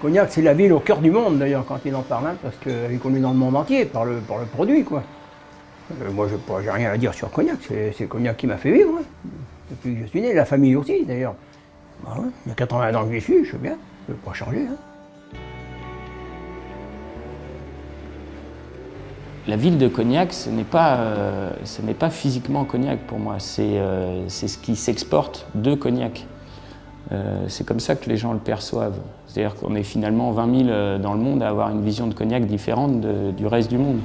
Cognac, c'est la ville au cœur du monde d'ailleurs quand il en parle, hein, parce qu'il est connu dans le monde entier par le produit, quoi. Moi, j'ai rien à dire sur Cognac, c'est Cognac qui m'a fait vivre, hein. Depuis que je suis né, la famille aussi d'ailleurs. Bah ouais, il y a 80 ans que j'y suis, je sais bien, je ne peux pas changer. Hein. La ville de Cognac, ce n'est pas physiquement Cognac pour moi, c'est ce qui s'exporte de Cognac. C'est comme ça que les gens le perçoivent. C'est-à-dire qu'on est finalement 20 000 dans le monde à avoir une vision de Cognac différente du reste du monde.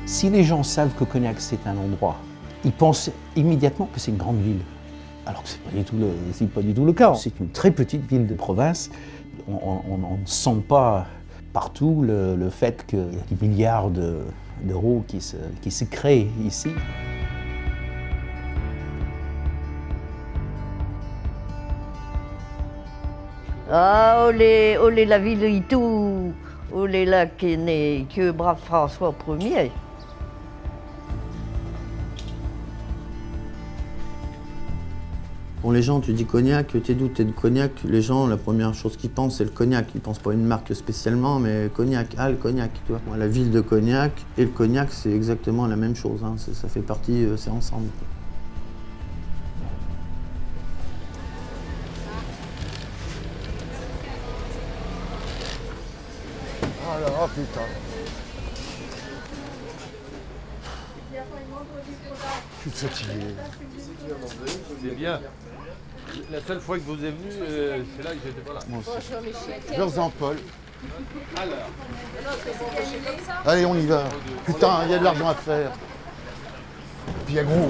Si les gens savent que Cognac c'est un endroit, ils pensent immédiatement que c'est une grande ville. Alors que ce n'est pas du tout le cas. C'est une très petite ville de province. On ne sent pas partout le fait qu'il y a des milliards d'euros qui se créent ici. Ah, olé, olé la ville et tout, olé là qui est né, que brave François Ier. Bon, les gens, tu dis Cognac, t'es d'où? T'es de Cognac. Les gens, la première chose qu'ils pensent, c'est le Cognac. Ils pensent pas à une marque spécialement, mais Cognac, ah, le Cognac, tu vois. La ville de Cognac et le Cognac, c'est exactement la même chose, hein. Ça fait partie, c'est ensemble. Alors, oh putain. Je suis fatigué. C'est bien. La seule fois que vous êtes venu, c'est là que j'étais pas là. Moi aussi. Jean-Paul. Allez, on y va. Putain, il y a de l'argent à faire. Puis il y a gros.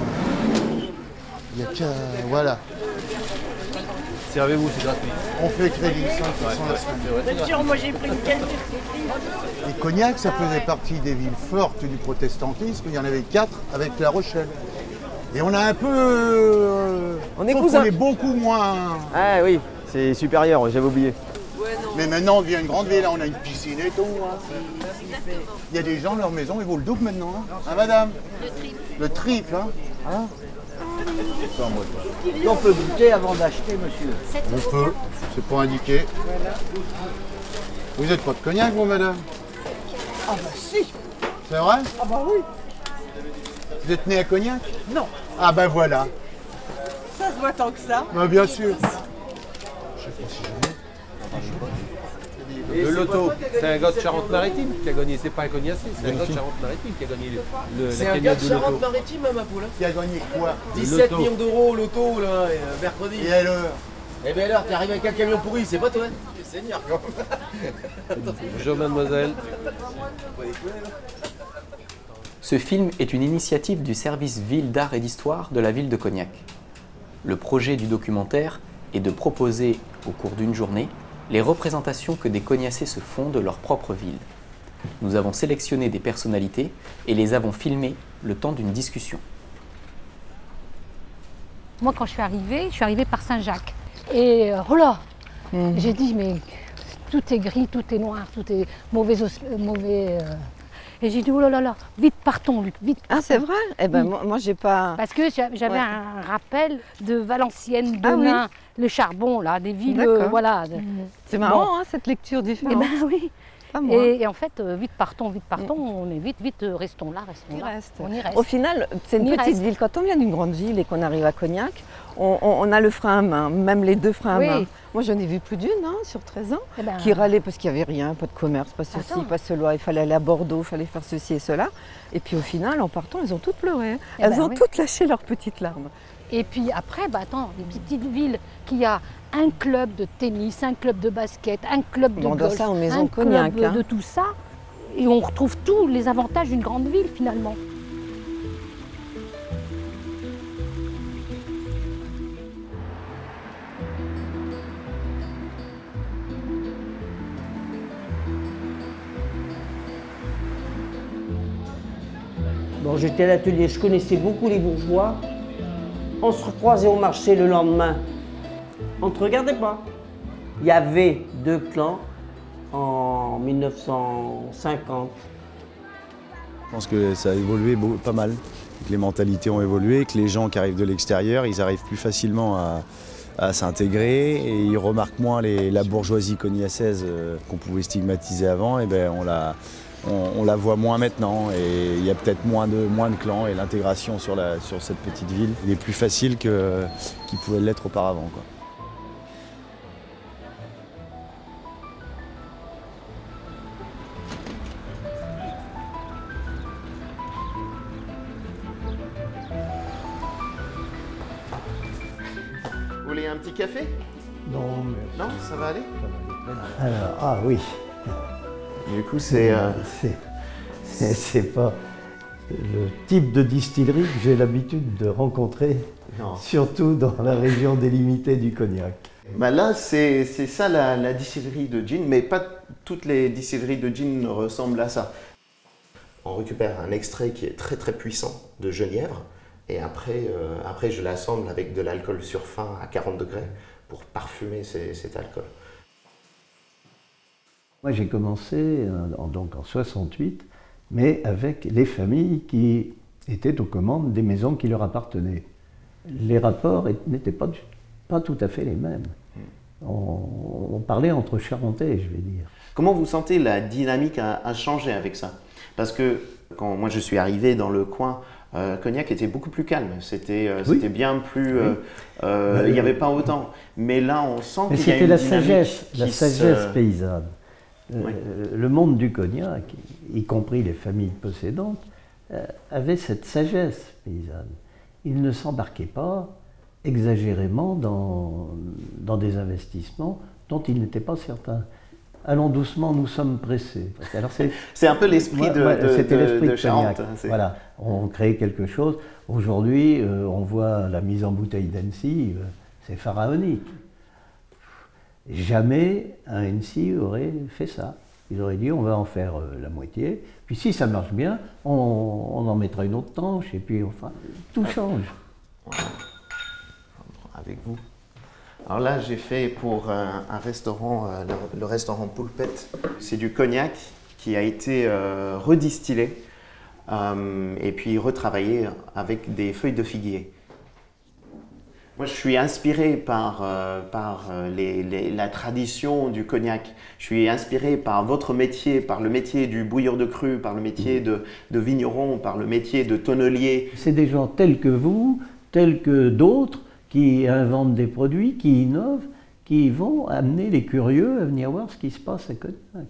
Il y a qu'à... Voilà. Servez-vous, c'est gratuit. On fait crédit, 5% la semaine. Bien sûr, moi j'ai pris une qualité. Et Cognac, ça faisait partie des villes fortes du protestantisme. Il y en avait 4 avec La Rochelle. Et on a un peu... On est cousins. On est beaucoup moins... Ah oui, c'est supérieur, j'avais oublié. Mais maintenant, on devient une grande ville, on a une piscine et tout. Hein. Il y a des gens, leur maison, ils vaut le double maintenant. Hein, madame? Le triple, hein, hein. On peut goûter avant d'acheter, monsieur. On peut, c'est pas indiqué. Vous êtes pas de Cognac, vous, madame? Ah bah si. C'est vrai? Ah bah oui. Vous êtes né à Cognac? Non. Ah ben voilà. Ça se voit tant que ça. Ben, bien sûr. Le loto, c'est un gars de Charente-Maritime qui a gagné, c'est pas un cognacier, c'est un gars de Charente-Maritime qui a gagné la cagnotte de loto. Charente-Maritime, ma poule. Qui a gagné quoi? 17 millions d'euros au loto, là, mercredi. Et alors? Eh bien alors, t'es arrivé avec un camion pourri, c'est pas toi? Seigneur, quand même. Bonjour mademoiselle. Ce film est une initiative du service Ville d'Art et d'Histoire de la ville de Cognac. Le projet du documentaire est de proposer, au cours d'une journée, les représentations que des Cognacais se font de leur propre ville. Nous avons sélectionné des personnalités et les avons filmées le temps d'une discussion. Moi, quand je suis arrivée par Saint-Jacques. Et oh là, j'ai dit, mais tout est gris, tout est noir, tout est mauvais. Et j'ai dit, oh là là là, vite partons, Luc, vite partons. Ah, c'est vrai? Eh ben, moi, j'ai pas... Parce que j'avais un rappel de Valenciennes, de Ah, oui. Nain, le charbon, là, des villes, D'accord. voilà. C'est marrant, hein, cette lecture Eh différente. ben oui. Pas moi. Et en fait, vite partons, on est vite, restons là. On y reste. On y reste. Au final, c'est une On y petite reste. ville. Quand on vient d'une grande ville et qu'on arrive à Cognac, on a le frein à main, même les deux freins à Oui. main. Moi, j'en ai vu plus d'une sur 13 ans Eh ben, qui râlait parce qu'il n'y avait rien, pas de commerce, pas ceci, Attends. pas cela. Il fallait aller à Bordeaux, il fallait faire ceci et cela. Et puis au final, en partant, elles ont toutes pleuré. Hein. Eh Elles ben, ont oui. toutes lâché leurs petites larmes. Et puis après, bah attends, une petite ville qui a un club de tennis, un club de basket, un club de On doit golf, ça en maison un de Cognac, club hein. de tout ça. Et on retrouve tous les avantages d'une grande ville finalement. Bon, j'étais à l'atelier, je connaissais beaucoup les bourgeois. On se recroisait au marché le lendemain. On ne te regardait pas. Il y avait 2 clans en 1950. Je pense que ça a évolué pas mal, que les mentalités ont évolué, que les gens qui arrivent de l'extérieur, ils arrivent plus facilement à s'intégrer et ils remarquent moins la bourgeoisie cognacèse qu'on pouvait stigmatiser avant, et ben on la voit moins maintenant et il y a peut-être moins de clans et l'intégration sur cette petite ville est plus facile qu'il pouvait l'être auparavant, quoi. Vous voulez un petit café? Non, mais... Non, ça va aller? Alors, ah oui. Du coup, c'est pas le type de distillerie que j'ai l'habitude de rencontrer, surtout dans la région délimitée du Cognac. Bah là, c'est ça la distillerie de gin, mais pas toutes les distilleries de gin ressemblent à ça. On récupère un extrait qui est très très puissant de genièvre, et après je l'assemble avec de l'alcool sur fin à 40 degrés pour parfumer cet alcool. Moi j'ai commencé donc en 68, mais avec les familles qui étaient aux commandes des maisons qui leur appartenaient. Les rapports n'étaient pas tout à fait les mêmes. On parlait entre Charentais, je vais dire. Comment vous sentez la dynamique a changé avec ça? Parce que quand moi je suis arrivé dans le coin, Cognac était beaucoup plus calme, c'était bien plus... il n'y avait pas autant. Mais là, on sent qu'il y a une dynamique la sagesse paysanne. Le monde du Cognac, y compris les familles possédantes, avait cette sagesse paysanne. Ils ne s'embarquaient pas exagérément dans des investissements dont ils n'étaient pas certains. Allons doucement, nous sommes pressés. C'est un peu l'esprit de Charente. Voilà, on crée quelque chose. Aujourd'hui, on voit la mise en bouteille d'Annecy, c'est pharaonique. Jamais un Annecy aurait fait ça. Ils auraient dit on va en faire la moitié, puis si ça marche bien, on en mettra une autre tranche, et puis enfin, tout change. Avec vous. Alors là, j'ai fait pour un restaurant, le restaurant Poulpette. C'est du cognac qui a été redistillé et puis retravaillé avec des feuilles de figuier. Moi, je suis inspiré par la tradition du cognac. Je suis inspiré par votre métier, par le métier du bouilleur de cru, par le métier de vigneron, par le métier de tonnelier. C'est des gens tels que vous, tels que d'autres, qui inventent des produits, qui innovent, qui vont amener les curieux à venir voir ce qui se passe à Cognac.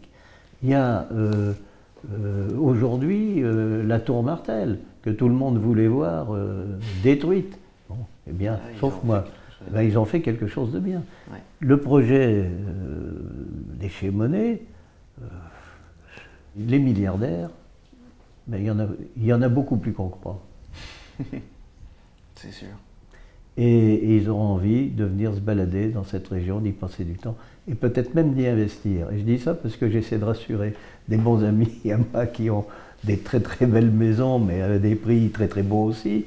Il y a aujourd'hui la tour Martel, que tout le monde voulait voir détruite. Bon, eh bien, sauf moi. Eh bien, ils ont fait quelque chose de bien. Ouais. Le projet des chez Monet, les milliardaires, ben, il y en a beaucoup plus qu'on croit. C'est sûr. Et ils auront envie de venir se balader dans cette région, d'y passer du temps, et peut-être même d'y investir. Et je dis ça parce que j'essaie de rassurer des bons amis à moi qui ont des très très belles maisons, mais à des prix très très beaux aussi,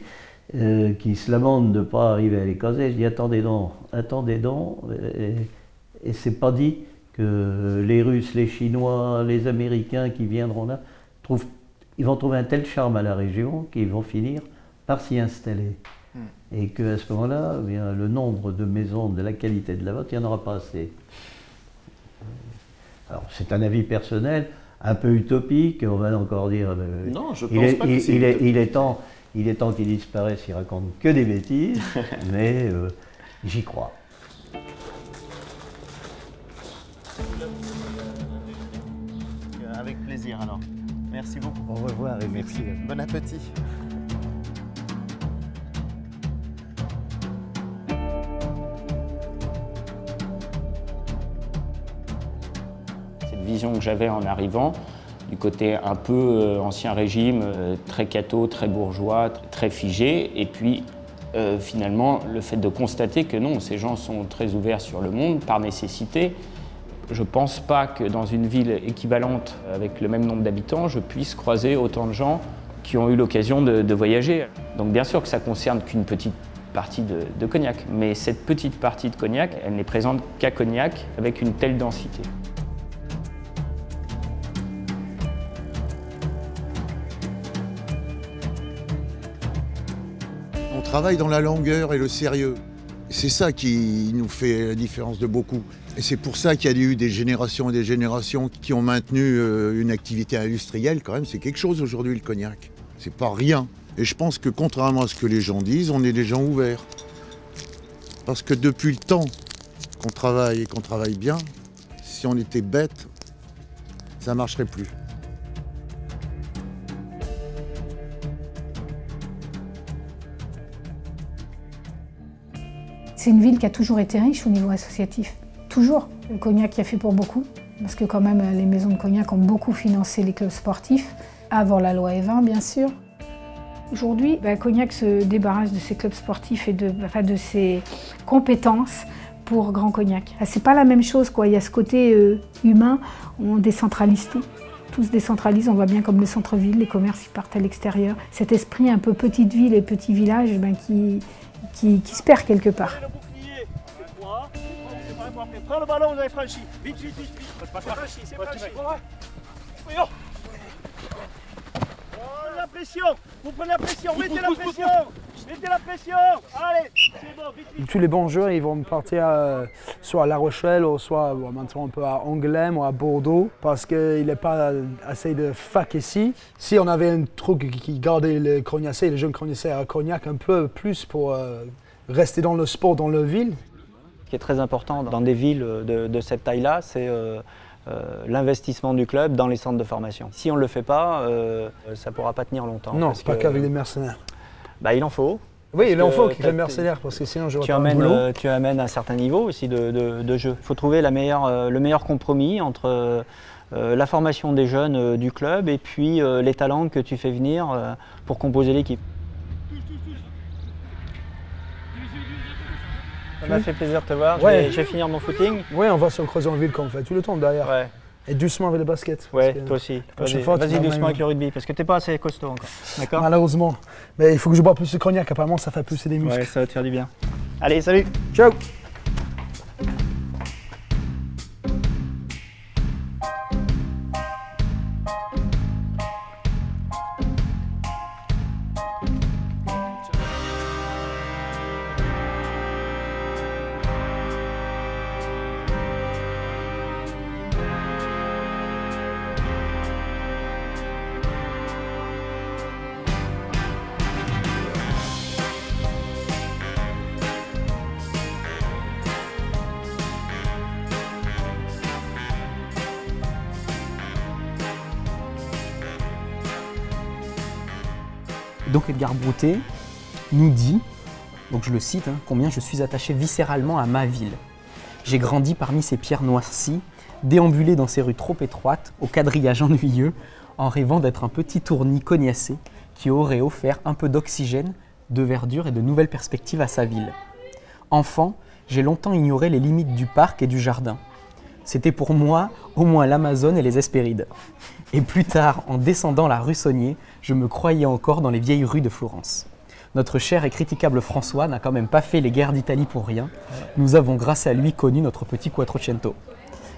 qui se lamentent de ne pas arriver à les caser. Je dis attendez donc, et c'est pas dit que les Russes, les Chinois, les Américains qui viendront là, ils vont trouver un tel charme à la région qu'ils vont finir par s'y installer. Et qu'à ce moment-là, le nombre de maisons de la qualité de la vôtre, il n'y en aura pas assez. Alors, c'est un avis personnel, un peu utopique, on va encore dire... Non, je pense pas que c'est il est temps qu'il disparaisse, il raconte que des bêtises, mais j'y crois. Avec plaisir alors. Merci beaucoup. Au revoir et merci. Bon appétit. Vision que j'avais en arrivant, du côté un peu ancien régime, très catho, très bourgeois, très figé, et puis finalement le fait de constater que non, ces gens sont très ouverts sur le monde par nécessité. Je ne pense pas que dans une ville équivalente avec le même nombre d'habitants, je puisse croiser autant de gens qui ont eu l'occasion de voyager. Donc bien sûr que ça ne concerne qu'une petite partie de Cognac. Mais cette petite partie de Cognac, elle n'est présente qu'à Cognac avec une telle densité. On travaille dans la longueur et le sérieux. C'est ça qui nous fait la différence de beaucoup. Et c'est pour ça qu'il y a eu des générations et des générations qui ont maintenu une activité industrielle. Quand même, c'est quelque chose aujourd'hui, le cognac. C'est pas rien. Et je pense que contrairement à ce que les gens disent, on est des gens ouverts. Parce que depuis le temps qu'on travaille et qu'on travaille bien, si on était bête, ça ne marcherait plus. C'est une ville qui a toujours été riche au niveau associatif. Toujours. Le cognac y a fait pour beaucoup, parce que quand même les maisons de cognac ont beaucoup financé les clubs sportifs, avant la loi E20 bien sûr. Aujourd'hui, Cognac se débarrasse de ses clubs sportifs et de ses compétences pour Grand Cognac. C'est pas la même chose, quoi. Il y a ce côté humain, on décentralise tout. Tout se décentralise, on voit bien comme le centre-ville, les commerces ils partent à l'extérieur. Cet esprit un peu petite ville et petit village qui se perd quelque part. Prends le ballon, vous avez franchi. Vite, vite, vite, vite. C'est franchi, c'est franchi. La pression, vous prenez la pression, mettez la pression. Mettez la pression. Allez, c'est bon, vite, vite. Tous les bons joueurs, ils vont partir soit à La Rochelle, ou soit maintenant un peu à Angoulême ou à Bordeaux, parce qu'il n'est pas assez de fac ici. Si on avait un truc qui gardait les cognacés, les jeunes cognacés à Cognac un peu plus pour rester dans le sport, dans la ville. Ce qui est très important dans des villes de cette taille-là, c'est l'investissement du club dans les centres de formation. Si on ne le fait pas, ça ne pourra pas tenir longtemps. Non, pas qu'avec les mercenaires. Il en faut. Oui, il en faut avec les mercenaires, parce que sinon je vois pas un boulot. Tu amènes un certain niveau aussi de jeu. Il faut trouver le meilleur compromis entre la formation des jeunes du club et puis les talents que tu fais venir pour composer l'équipe. Ça m'a fait plaisir de te voir, ouais. Je vais finir mon footing. Oui, on va sur Crozon-Ville comme on fait tout le temps derrière. Ouais. Et doucement avec le basket. Ouais, toi aussi. Vas-y doucement avec le rugby, parce que t'es pas assez costaud encore. D'accord ? Malheureusement. Mais il faut que je bois plus de cognac, apparemment ça fait pousser des muscles. Ouais, ça va te faire du bien. Allez, salut. Ciao. Donc Edgar Broutet nous dit, donc je le cite, combien je suis attaché viscéralement à ma ville. J'ai grandi parmi ces pierres noircies, déambulé dans ces rues trop étroites, au quadrillage ennuyeux, en rêvant d'être un petit tournis cognacé qui aurait offert un peu d'oxygène, de verdure et de nouvelles perspectives à sa ville. Enfant, j'ai longtemps ignoré les limites du parc et du jardin. C'était pour moi au moins l'Amazone et les Hespérides. Et plus tard, en descendant la rue Saunier, je me croyais encore dans les vieilles rues de Florence. Notre cher et critiquable François n'a quand même pas fait les guerres d'Italie pour rien. Nous avons grâce à lui connu notre petit Quattrocento.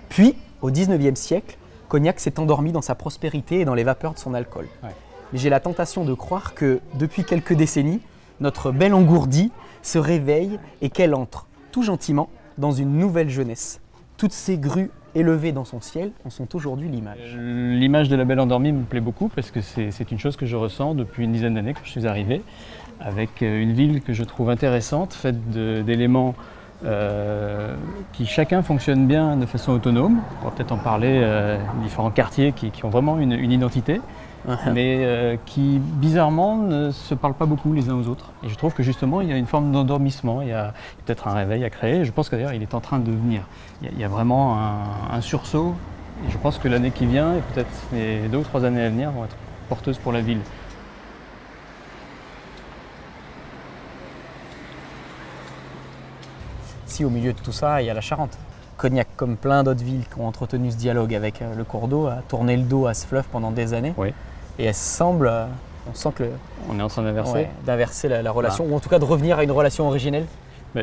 Puis, au XIXe siècle, Cognac s'est endormi dans sa prospérité et dans les vapeurs de son alcool. Ouais. Mais j'ai la tentation de croire que, depuis quelques décennies, notre belle engourdie se réveille et qu'elle entre, tout gentiment, dans une nouvelle jeunesse. Toutes ces grues élevées dans son ciel en sont aujourd'hui l'image. L'image de la belle endormie me plaît beaucoup parce que c'est une chose que je ressens depuis une dizaine d'années que je suis arrivé, avec une ville que je trouve intéressante, faite d'éléments qui chacun fonctionne bien de façon autonome. On va peut-être en parler, différents quartiers qui ont vraiment une identité, mais qui bizarrement ne se parlent pas beaucoup les uns aux autres. Et je trouve que justement il y a une forme d'endormissement, il y a peut-être un réveil à créer. Je pense que d'ailleurs il est en train de venir. Il y a vraiment un sursaut. Et je pense que l'année qui vient, et peut-être les 2 ou 3 années à venir, vont être porteuses pour la ville. Si au milieu de tout ça, il y a la Charente. Cognac, comme plein d'autres villes qui ont entretenu ce dialogue avec le cours d'eau, a tourné le dos à ce fleuve pendant des années. Oui. Et elle semble On sent que on est en train d'inverser. Ouais, d'inverser la relation, ou en tout cas de revenir à une relation originelle.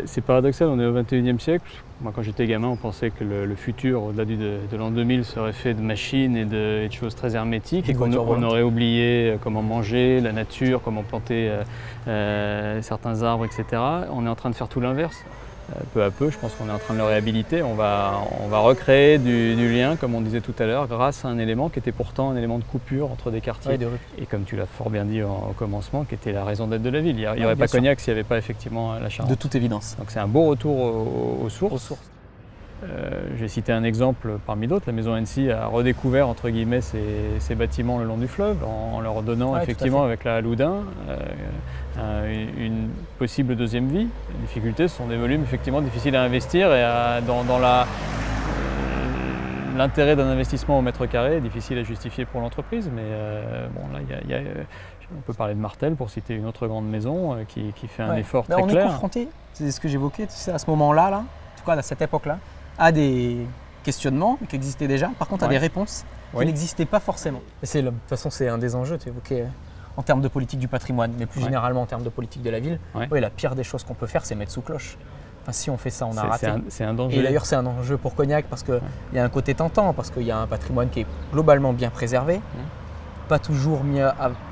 C'est paradoxal, on est au XXIe siècle. Moi, quand j'étais gamin, on pensait que le futur, au-delà de l'an 2000, serait fait de machines et de choses très hermétiques et qu'on aurait oublié comment manger, la nature, comment planter certains arbres, etc. On est en train de faire tout l'inverse. Peu à peu, je pense qu'on est en train de le réhabiliter. On va recréer du lien, comme on disait tout à l'heure, grâce à un élément qui était pourtant un élément de coupure entre des quartiers. Ouais, et comme tu l'as fort bien dit au commencement, qui était la raison d'être de la ville. Il n'y aurait pas Cognac s'il n'y avait pas effectivement la Charente. De toute évidence. Donc c'est un beau retour aux sources. Je vais citer un exemple parmi d'autres. La maison Annecy a redécouvert entre guillemets ses bâtiments le long du fleuve en leur donnant effectivement avec la Loudun une possible deuxième vie. Les difficultés, ce sont des volumes effectivement difficiles à investir et dans l'intérêt d'un investissement au mètre carré est difficile à justifier pour l'entreprise. Mais bon là, on peut parler de Martel pour citer une autre grande maison qui fait un effort très clair. On est confronté, c'est ce que j'évoquais, tu sais, à ce moment-là, en tout cas à cette époque-là, à des questionnements qui existaient déjà, par contre à des réponses qui n'existaient pas forcément. Et de toute façon, c'est un des enjeux, tu évoquais en termes de politique du patrimoine, mais plus généralement en termes de politique de la ville. La pire des choses qu'on peut faire, c'est mettre sous cloche. Enfin, si on fait ça, on a raté. C'est un danger. Et d'ailleurs, c'est un enjeu pour Cognac parce qu'il y a un côté tentant, parce qu'il y a un patrimoine qui est globalement bien préservé, pas toujours mis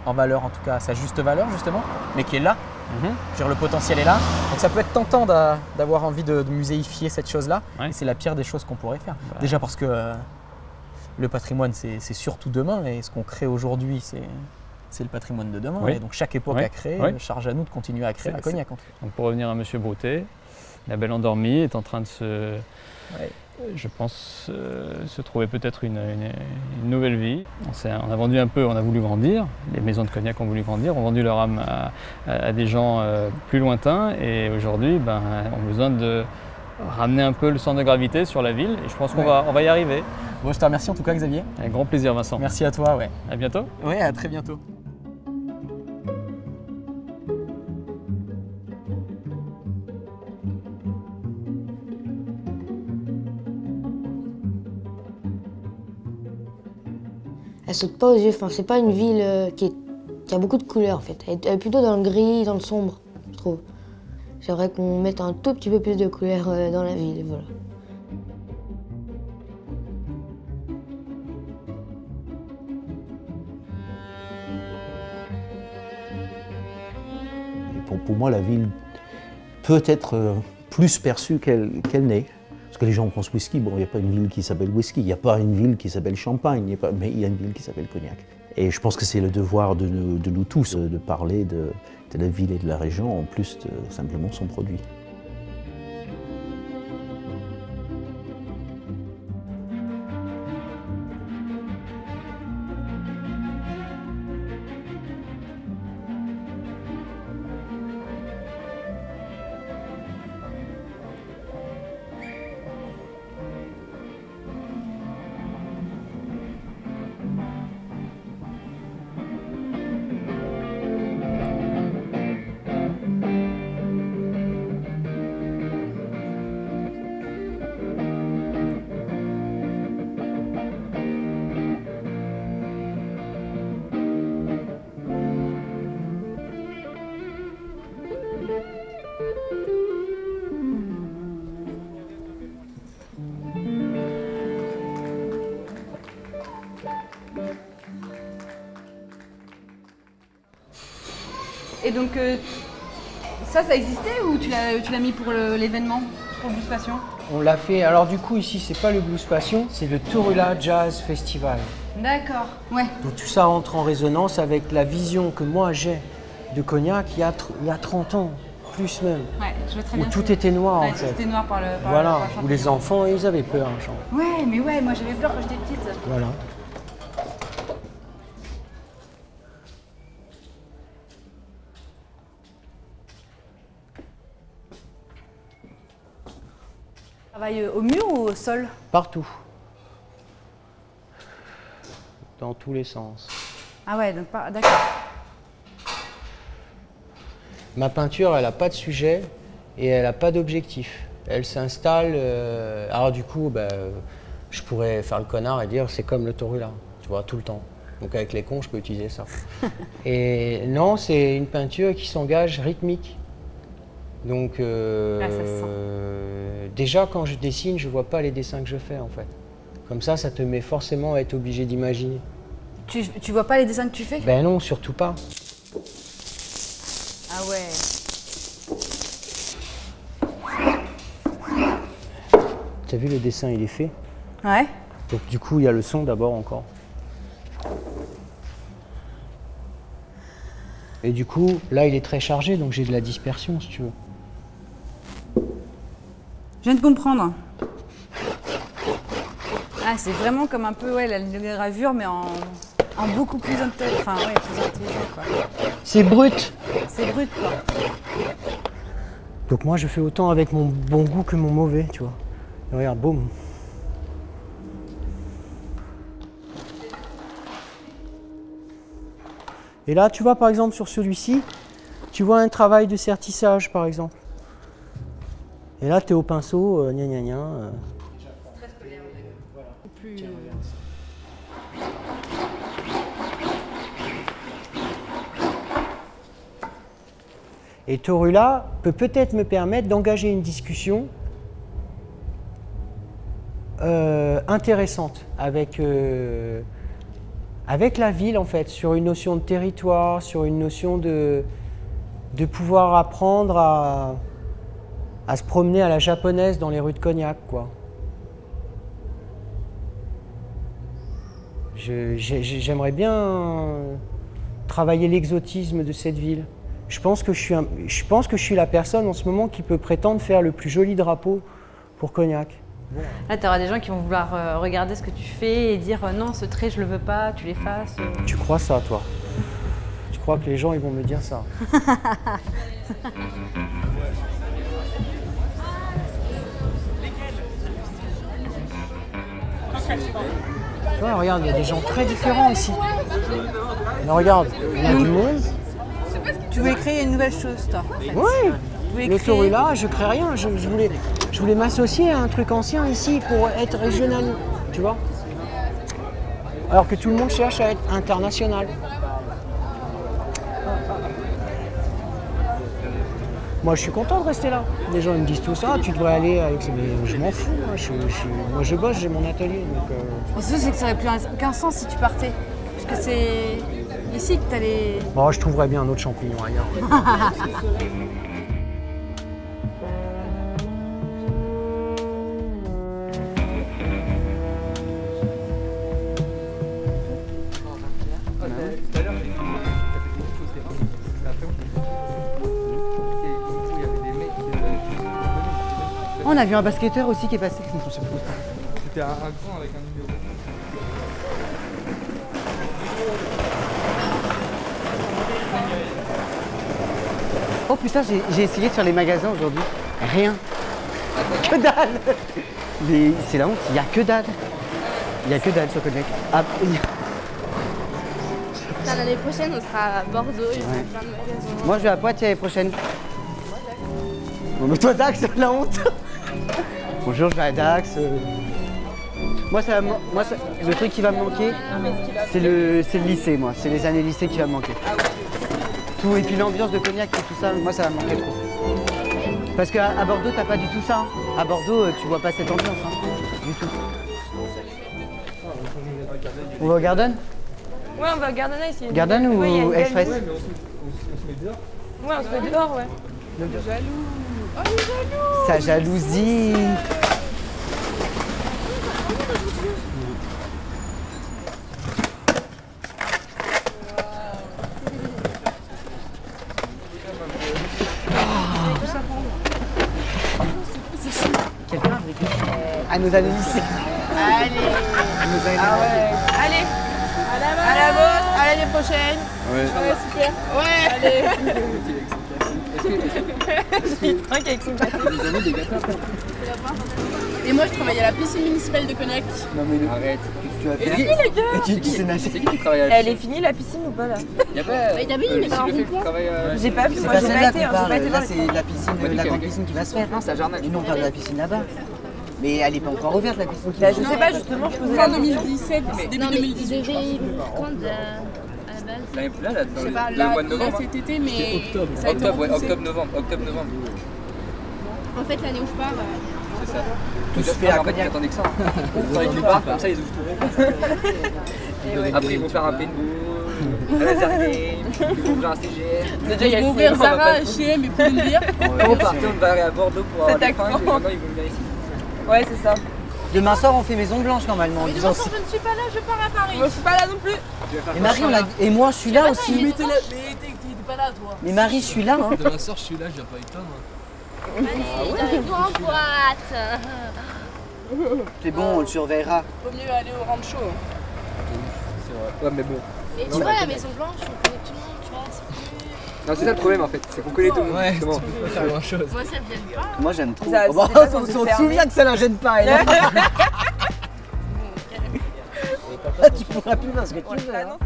en valeur, en tout cas à sa juste valeur justement, mais qui est là. Je veux dire, le potentiel est là. Donc ça peut être tentant d'avoir envie de muséifier cette chose-là. Et c'est la pire des choses qu'on pourrait faire. Déjà parce que le patrimoine, c'est surtout demain. Et ce qu'on crée aujourd'hui, c'est le patrimoine de demain. Et donc chaque époque a créé, charge à nous de continuer à créer à Cognac. Donc pour revenir à M. Broutet, la Belle Endormie est en train de je pense, se trouver peut-être une nouvelle vie. On a vendu un peu, on a voulu grandir, les maisons de Cognac ont voulu grandir, ont vendu leur âme à des gens plus lointains et aujourd'hui on a besoin de ramener un peu le centre de gravité sur la ville et je pense qu'on va y arriver. Bon, je te remercie en tout cas Xavier. Avec grand plaisir Vincent. Merci à toi. À bientôt. Oui, à très bientôt. Elle saute pas aux yeux, enfin, c'est pas une ville qui a beaucoup de couleurs en fait. Elle est plutôt dans le gris, dans le sombre, je trouve. J'aimerais qu'on mette un tout petit peu plus de couleurs dans la ville, voilà. Et pour moi, la ville peut être plus perçue qu'elle n'est. Parce que les gens pensent whisky, bon, il n'y a pas une ville qui s'appelle whisky, il n'y a pas une ville qui s'appelle Champagne, mais il y a une ville qui s'appelle Cognac. Et je pense que c'est le devoir de nous tous de parler de la ville et de la région, en plus de simplement son produit. Et donc, ça existait ou tu l'as mis pour l'événement, pour le Blues Passion? On l'a fait, alors du coup ici c'est pas le Blues Passion, c'est le Torula Jazz Festival. D'accord, ouais. Donc tout ça entre en résonance avec la vision que moi j'ai de Cognac il y a 30 ans, plus même. Ouais, je vois très bien. Où tout était noir en fait. Tout était noir par le voilà, par où les enfants ils avaient peur. Genre. Ouais, mais ouais, moi j'avais peur quand j'étais petite. Voilà. Travaille au mur ou au sol? Partout. Dans tous les sens. Ah ouais, donc d'accord. Ma peinture, elle n'a pas de sujet et elle n'a pas d'objectif. Elle s'installe. Alors du coup, je pourrais faire le connard et dire c'est comme le Torula, tu vois, tout le temps. Donc avec les cons, je peux utiliser ça. Et non, c'est une peinture qui s'engage rythmique. Donc déjà quand je dessine, je vois pas les dessins que je fais en fait. Comme ça te met forcément à être obligé d'imaginer. Tu vois pas les dessins que tu fais? Ben non, surtout pas. Ah ouais. T'as vu le dessin, il est fait? Ouais. Donc du coup, il y a le son d'abord encore. Et du coup, là, il est très chargé, donc j'ai de la dispersion, si tu veux. Je viens de comprendre. Ah, c'est vraiment comme un peu la gravure, mais en beaucoup plus intelligent. Enfin, ouais, plus intelligent, quoi. C'est brut. C'est brut, quoi. Donc moi, je fais autant avec mon bon goût que mon mauvais, tu vois. Et regarde, boum. Et là, tu vois, par exemple, sur celui-ci, tu vois un travail de sertissage, par exemple. Et là, tu es au pinceau, gna gna gna. Et Torula peut peut-être me permettre d'engager une discussion intéressante avec la ville, en fait, sur une notion de territoire, sur une notion de pouvoir apprendre à se promener à la japonaise dans les rues de Cognac, quoi. J'aimerais bien travailler l'exotisme de cette ville. Je pense que je suis la personne en ce moment qui peut prétendre faire le plus joli drapeau pour Cognac. Là, tu auras des gens qui vont vouloir regarder ce que tu fais et dire non, ce trait, je le veux pas, tu l'effaces. Tu crois ça, toi? Tu crois que les gens, ils vont me dire ça? Tu vois, regarde, il y a des gens très différents ici. Mais regarde, il y a du monde. Tu voulais créer une nouvelle chose, toi, en fait. Oui, le Torula, je crée rien. Je voulais m'associer à un truc ancien ici pour être régional, tu vois. Alors que tout le monde cherche à être international. Moi, je suis content de rester là. Les gens ils me disent tout ça, tu devrais aller avec... Mais je m'en fous, moi je bosse, j'ai mon atelier. Le souci, c'est que ça n'aurait plus aucun sens si tu partais. Parce que c'est ici que tu allais... Bon, je trouverais bien un autre champignon ailleurs. On a vu un basketteur aussi qui est passé. C'était un grand avec un numéro. Oh putain, j'ai essayé de faire les magasins aujourd'hui. Rien. Que dalle. Mais c'est la honte, il n'y a que dalle. Il n'y a que dalle sur Cognac. Ah, l'année prochaine, on sera à Bordeaux, il y aura plein de magasins. moi, je vais à Poitiers l'année prochaine. Bon, mais toi, Dax, la honte. Bonjour, je vais à Dax. Moi, le truc qui va me manquer, c'est le lycée, moi. C'est les années lycée qui va me manquer. Tout, et puis l'ambiance de Cognac et tout ça, moi, ça va me manquer trop. Parce qu'à Bordeaux, t'as pas du tout ça. À Bordeaux, tu vois pas cette ambiance, du tout. On va au Garden? Ouais, on va au Garden ici. Garden ou Express? Ouais, mais on se met dehors. Ouais, on se met dehors, ouais. Il est jaloux. Oh, il est jaloux. Sa jalousie. Quelqu'un a bricolé. À nos années lycée. Allez. Ah ouais. Allez. À la vôtre. À l'année prochaine. Ouais. Super. Ouais. Allez. Il trinque avec son café. Des amis, des gâteaux. Et moi, je travaille à la piscine municipale de Cognac. Non mais arrête, qu'est-ce que tu vas faire? Et fini, les gars. Tu sais nager. C'est qui qui travaille à la piscine? Elle est finie, la piscine ou pas, là? Il y a pas... Il y a bien, mais si le fait que tu travailles j'ai pas vu, moi j'ai pas été. Là, c'est la piscine, la grande piscine qui va se faire. Non, c'est à Jarnac. Et nous, on parle de la piscine là-bas. Mais elle n'est pas encore ouverte la piscine. Bah, je sais pas, justement, je posais Fin la 2017, début Non, mais 2018. ils devaient quand à la base Là, Je sais pas, le là, mois de novembre. cet été, mais Octobre, ça a été octobre, ouais, repoussé. octobre-novembre. Octobre-novembre. En fait, l'année où je pars, C'est ça. Tout se fait En à fait, ils Cognac. attendaient que ça. Ils attendent qu'ils partent, comme ça, ils ouvrent tout. Après, ils vont faire un paintball, un laser game, ils vont ouvrir un CGM. déjà, il y a ouvrir Zara, H&M et pour une bière. Quand on partait, on va aller à Bordeaux pour avoir Cet des fringues, accent. et maintenant, ils vont venir ici. Ouais, c'est ça. Demain soir, on fait Maison Blanche normalement. en Mais disant demain soir, je ne suis pas là, je pars à Paris. Moi, je suis pas là non plus. Et Marie, et moi, je suis là aussi. Mais t'es pas là, toi. Mais Marie, je suis là. Hein. Demain soir, je suis là, je viens pas avec toi, moi. Allez, en boîte. C'est bon, on le surveillera. Vaut mieux aller au rancho. C'est vrai. Ouais, mais bon. Et tu vois, la Maison Blanche, on connaît tout le monde, tu vois. Non, c'est ça le problème en fait, c'est qu'on connaît tout le monde. Ouais, justement. tu peux pas faire grand chose. Moi, ça me gêne pas. Moi, j'aime trop. Ça, Oh, bah, c'était pas on censé se fermer. souvient que ça la gêne pas. Elle. Tu pourras plus faire ce que tu veux. Hein.